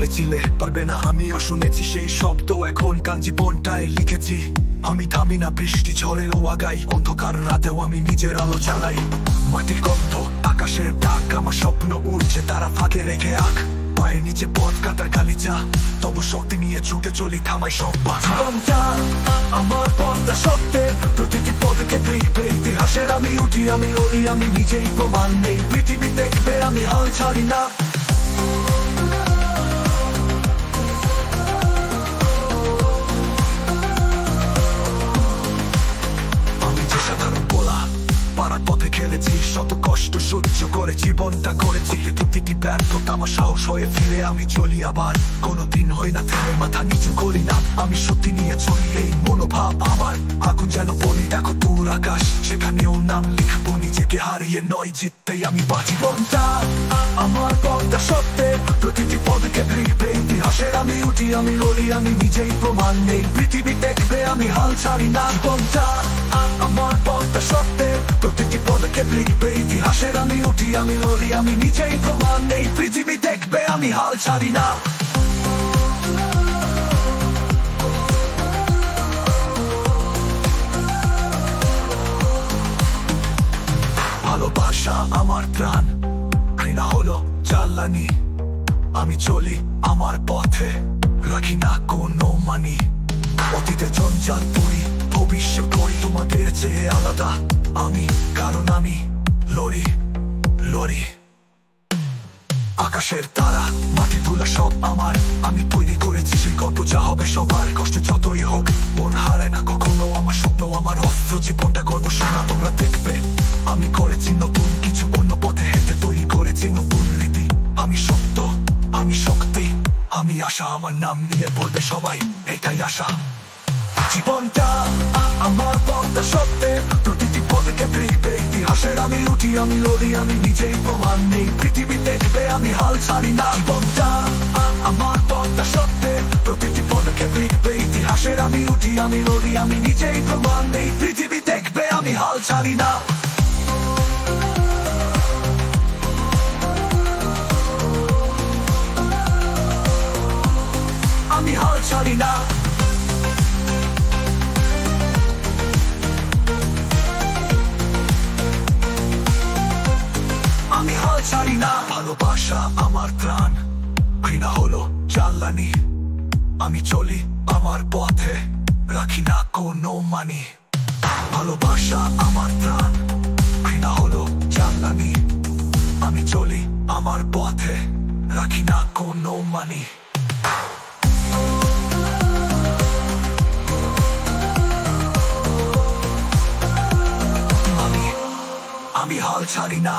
বলেছিলে পারবে না, আমিও শুনেছি সেই শব্দ, এখন গান জীবনটাই লিখেছি। আমি থামি না বৃষ্টি ঝড়েরও আগাই, অন্ধকার রাতেও আমি নিজের আলো জ্বালাই। মাটির গন্ধ, আকাশের ডাক, আমার স্বপ্ন উড়ছে তারা ফাঁকে রেখে আঁক। পায়ের নিচে পথ কাটার গালিচা, তবু শক্তি নিয়ে ছুটে চলি, থামাই সব বাঁচা। আমার পথটা সত্যের, প্রতিটি পদক্ষেপে ইতিহাসের আমি উঠি, আমি লড়ি, আমি নিজেই প্রমাণ নেই। পৃথিবী দেখবে আমি হাল ছাড়ি না। আমি যে সাধারণ বলা পাড়ার পথে খেলেছি, শত কষ্ট সহ্য করে জীবনটা করেছি। প্রতিটি ব্যর্থতা আমার সাহস হয়ে ফিরে আমি চলি আবার, কোনোদিন হই না থেমে, মাথা নিচু করি না। আমি সত্যি নিয়ে চলি, এই মনোভাব আমার। আগুন যেন বলি দেখো দূর আকাশ, সেখানেও নাম লিখবো নিজেকে হারিয়ে, নয় জিততেই আমি বাঁচি। জীবনটা আমার পথটা সত্যের, প্রতিটি পদক্ষেপে ইতিহাসের আমি উঠি, আমি লড়ি, আমি নিজেই প্রমাণ নেই। পৃথিবী দেখবে আমি হাল ছাড়ি না। জীবনটা আমার পথটা সত্যের, প্রতিটি পদক্ষেপে ইতিহাসের আমি উঠি, আমি লড়ি, আমি নিজেই প্রমাণ নেই। পৃথিবী দেখবে আমি হাল ছাড়ি না। ভালোবাসা আমার প্রাণ, ঘৃণা হলো জ্বালানি। আমি চলি আমার পথে, রাখি না কোনো মানি। অতীতে জঞ্জাল পুরি, ভবিষ্যৎ করি তোমাদের চেয়ে আলাদা আমি, কারণ আমি লড়ি লড়ি। আকাশের তারা, মাটি তুলা সব আমার, আমি তৈরি করেছি সেই গল্প যা হবে সবার। কষ্ট যতই হোক মন হারায় না কখনো, আমার স্বপ্ন আমার অস্ত্র, জীবনটা গর্ব শোনা তোমরা দেখবে। আমি করেছি নতুন কিছু, অন্য পথে হেঁটে তৈরি করেছি নতুন রীতি। আমি সত্য, আমি শক্তি, আমি আশা, আমার নাম নিয়ে বলবে সবাই এটাই আশা। জীবনটা আমার পথটা সত্যের, প্রতিটি পদক্ষেপে ইতিহাসের আমি উঠি, আমি লড়ি, আমি নিজেই প্রমাণ নেই। পৃথিবী দেখবে আমি হাল ছাড়ি না। জীবনটা আমার পথটা সত্যের, প্রতিটি পদক্ষেপে ইতিহাসের আমি উঠি, আমি লড়ি, আমি নিজেই প্রমাণ নেই। পৃথিবী দেখবে আমি হাল ছাড়ি না। আমি হাল ছাড়ি না। আমি হাল ছাড়ি না। ভালোবাসা আমার প্রাণ, ঘৃণা হলো জ্বালানি। আমি চলি আমার পথে, রাখি না কোনো মানি। ভালোবাসা আমার প্রাণ, ঘৃণা হলো জ্বালানি। আমি চলি আমার পথে, রাখি না কোনো মানি। আমি হাল ছাড়ি না।